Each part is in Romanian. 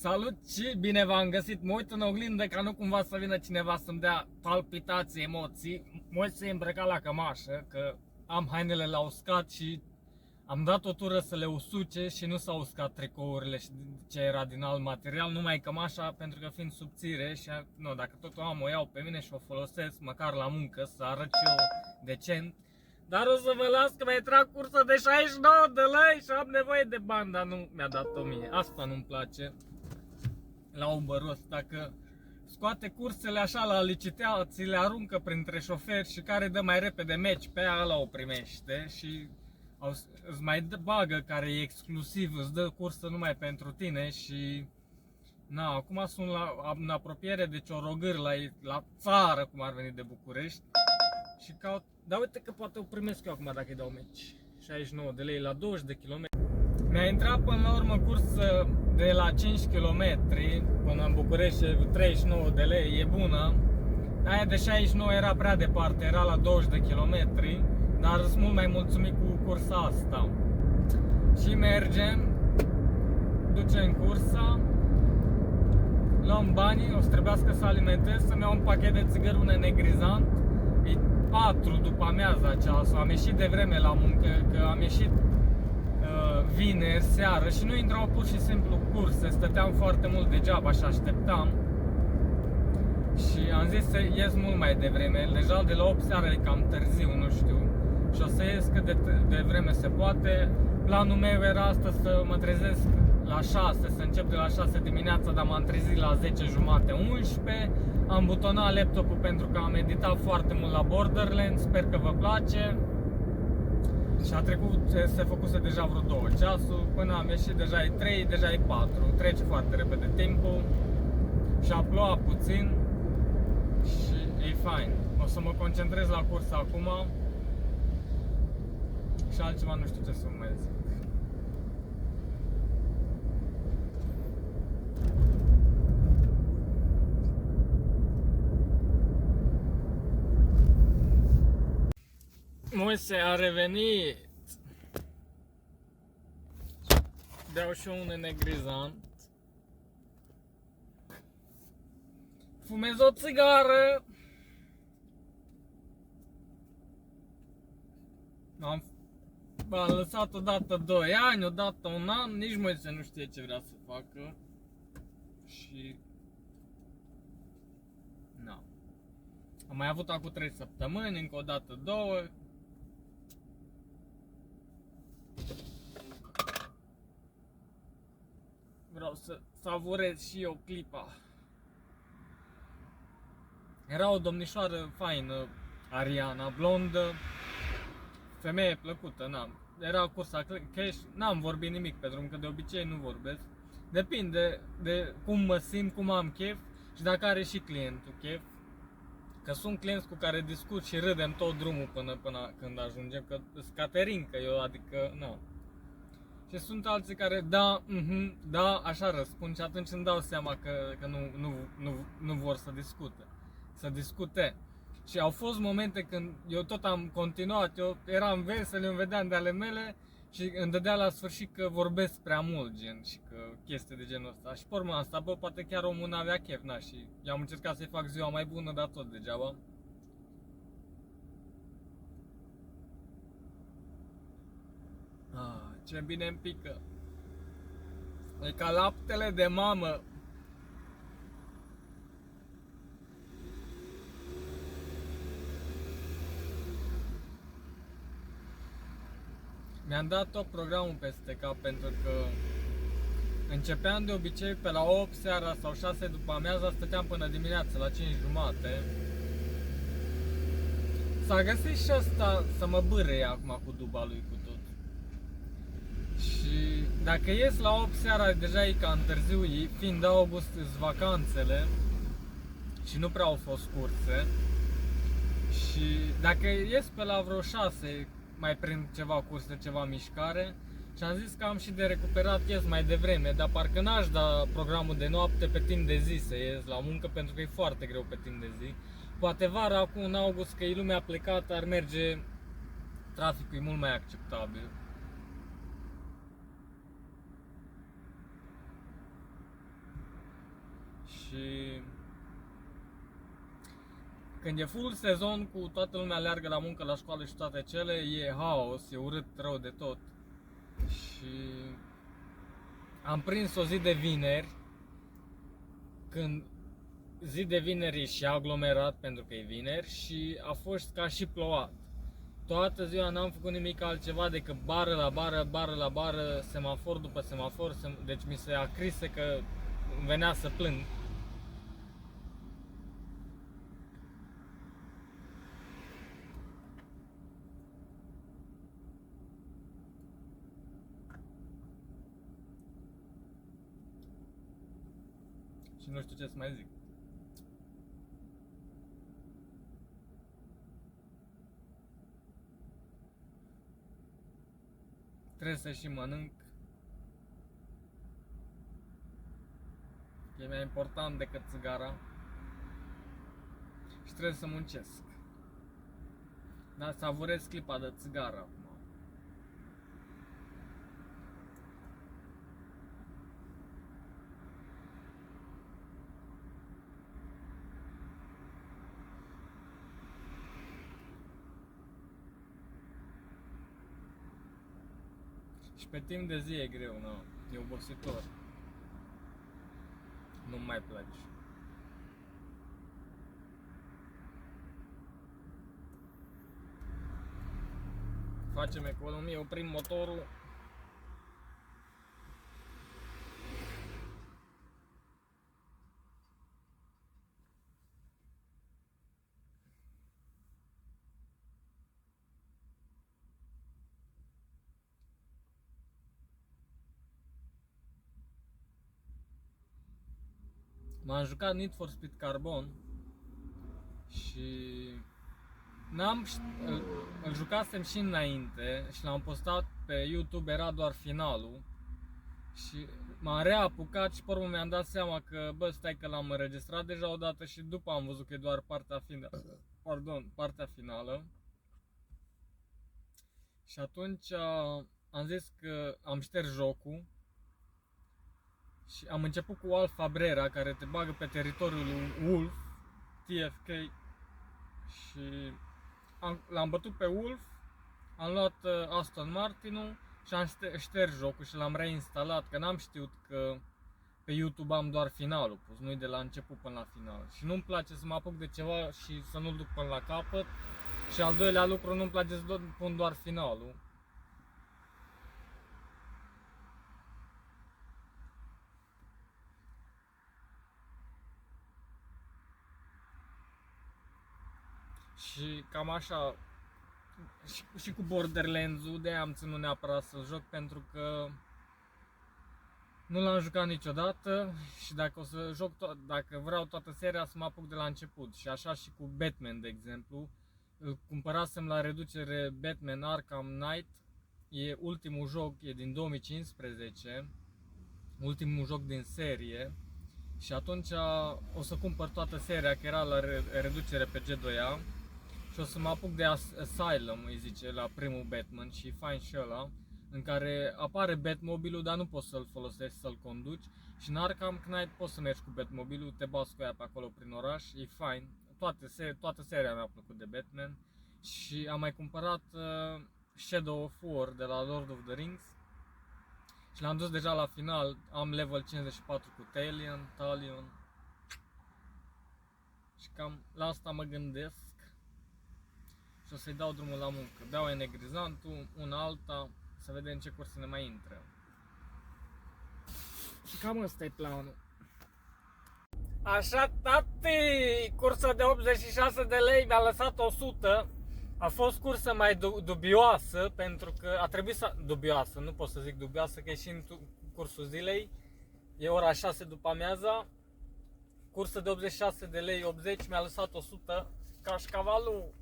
Salut și bine v-am găsit. Mă uit în oglindă ca nu cumva să vină cineva să-mi dea palpitații, emoții. Mă uit să-i îmbrăcat la cămașă, că am hainele la uscat și am dat o tură să le usuce și nu s-au uscat tricourile și ce era din alt material, numai cămașa, pentru că fiind subțire și nu, dacă tot o am, o iau pe mine și o folosesc măcar la muncă să arăt și eu decent. Dar o să vă las că mai trag cursă de 69 de lei și am nevoie de bani, dar nu mi-a dat-o mie. Asta nu-mi place la Uber-ul ăsta, că scoate cursele așa la licitații, le aruncă printre șoferi și care dă mai repede meci pe aia, ăla o primește și îți mai bagă care e exclusiv, îți dă cursă numai pentru tine și na, acum sunt în apropiere de Ciorogâr, la țară, cum ar veni de București și caut, dar uite că poate o primesc eu acum dacă îi dau meci. 69 de lei la 20 de km. Mi-a intrat până la urmă cursă de la 5 km până în București, 39 de lei, e bună. Aia de 69 era prea departe, era la 20 de km, dar sunt mult mai mulțumit cu cursa asta. Și mergem, ducem cursa, luăm banii, o să trebuiască să alimentez, să-mi iau un pachet de țigări, un enegrizant. E 4 după amiaza ceasul, am ieșit de vreme la muncă, că am ieșit vineri seară și nu intrau pur și simplu curse, stăteam foarte mult degeaba și așteptam. Și am zis să ies mult mai devreme, deja de la 8 seara e cam târziu, nu știu. Și o să ies cât de vreme se poate. Planul meu era astăzi să mă trezesc la 6, să încep de la 6 dimineața, dar m-am trezit la 10 jumate, 11. Am butonat laptopul pentru că am editat foarte mult la Borderlands, sper că vă place. Și a trecut, se făcuse deja vreo 2 ceasuri, până am ieșit deja e 3, deja e 4, trece foarte repede timpul. Și a plouat puțin și e fain. O să mă concentrez la curs acum și altceva nu știu ce să mai zic. Moise a revenit. Beau și eu un enegrizant. Fumez o țigară. Am lăsat odată 2 ani, odată 1 an, nici Moise nu știe ce vrea să facă. Și na. Am mai avut acum 3 săptămâni, încă o dată 2. Vreau să savurez și eu clipa. Era o domnișoară faină, Ariana, blondă, femeie plăcută, n-am. Era cursa cash, n-am vorbit nimic pe drum, că de obicei nu vorbesc. Depinde de cum mă simt, cum am chef și dacă are și clientul chef. Că sunt clienți cu care discut și râdem tot drumul până când ajungem, că sunt caterincă eu, adică, nu. Și sunt alții care da, da, așa răspund și atunci îmi dau seama că nu vor să discute. Și au fost momente când eu tot am continuat, eu eram vesel, îmi vedeam de ale mele și îmi dădea la sfârșit că vorbesc prea mult, gen, și că chestii de genul ăsta. Și pe urmă asta, bă, poate chiar omul n-avea chef, na, și eu am încercat să-i fac ziua mai bună, dar tot degeaba. Ce bine îmi pică. E ca laptele de mamă. Mi-am dat tot programul peste cap pentru că începeam de obicei pe la 8 seara sau 6 după amiaza, stăteam până dimineața la 5 jumate. S-a găsit și asta să mă bârâie acum cu duba lui cu tot. Și dacă ies la 8 seara, deja e cam târziu, fiind august, îs vacanțele și nu prea au fost curse. Și dacă ies pe la vreo 6, mai prind ceva curse, ceva mișcare. Și am zis că am și de recuperat, ies mai devreme, dar parcă n-aș da programul de noapte pe timp de zi să ies la muncă, pentru că e foarte greu pe timp de zi. Poate vara, acum în august, că e lumea plecată, ar merge, traficul e mult mai acceptabil. Și când e full sezon cu toată lumea aleargă la muncă, la școală și toate cele, e haos, e urât rău de tot. Și am prins o zi de vineri, când zi de vineri e și aglomerat pentru că e vineri și a fost ca și plouat. Toată ziua n-am făcut nimic altceva decât bară la bară, bară la bară, semafor după semafor, deci mi se acrise că îmi venea să plâng. Și nu știu ce să mai zic. Trebuie să și mănânc. E mai important decât țigara. Și trebuie să muncesc. Dar savurez clipa de țigară acum. Și pe timp de zi e greu, nu? E obositor. Nu-mi mai place. Facem economie, oprim motorul. M-am jucat Need for Speed Carbon și îl jucasem și înainte și l-am postat pe YouTube, era doar finalul și m-am reapucat și pe urmă mi-am dat seama că, bă, stai că l-am înregistrat deja odată și după am văzut că e doar partea finală. Și atunci am zis că am șters jocul și am început cu Alfa Brera, care te bagă pe teritoriul lui Wolf, TFK, și l-am bătut pe Wolf, am luat Aston Martin-ul și am șters jocul și l-am reinstalat, că n-am știut că pe YouTube am doar finalul pus, nu-i de la început până la final. Și nu-mi place să mă apuc de ceva și să nu-l duc până la capăt. Și al doilea lucru, nu-mi place să pun doar finalul. Și cam așa, și cu Borderlands-ul, de-aia am ținut neapărat să-l joc, pentru că nu l-am jucat niciodată și dacă o să joc dacă vreau toată seria, să mă apuc de la început. Și așa și cu Batman, de exemplu. Îl cumpărasem la reducere, Batman Arkham Knight. E ultimul joc, e din 2015, ultimul joc din serie. Și atunci o să cumpăr toată seria, că era la reducere pe G2A. Și o să mă apuc de Asylum, îi zice, la primul Batman, și e fain și ăla, în care apare Batmobilul, dar nu poți să-l folosești, să-l conduci. Și în Arkham Knight poți să mergi cu Batmobilul, te bați cu ea pe acolo prin oraș, e fain. Toată seria mi-a plăcut de Batman. Și am mai cumpărat Shadow of War de la Lord of the Rings. Și l-am dus deja la final, am level 54 cu Talion. Și cam la asta mă gândesc. Și o să-i dau drumul la muncă. Beau enegrizantul, una alta, să vedem ce curse ne mai intră. Și cam ăsta e planul. Așa, tati, cursa de 86 de lei mi-a lăsat 100. A fost cursă mai dubioasă, pentru că a trebuit să... Dubioasă, nu pot să zic dubioasă, că e și în cursul zilei. E ora 6 după amiaza. Cursă de 86 de lei, 80, mi-a lăsat 100 cașcavalul.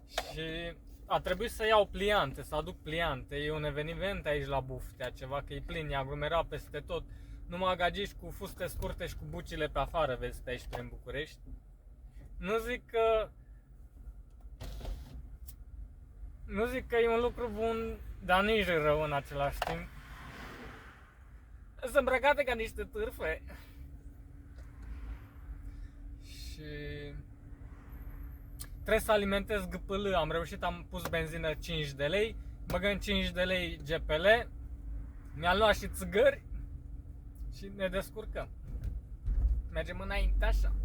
Și a trebuit să iau pliante, să aduc pliante. E un eveniment aici la Buftea, ceva, că e plin, e aglomerat peste tot. Numai gagici cu fuste scurte și cu bucile pe afară, vezi pe aici prin București. Nu zic că e un lucru bun, dar nici rău în același timp. Sunt îmbrăcate ca niște târfe. și trebuie să alimentez GPL. Am reușit, am pus benzină 5 de lei, băgăm 5 de lei GPL, mi-a luat și țigări și ne descurcăm. Mergem înainte așa.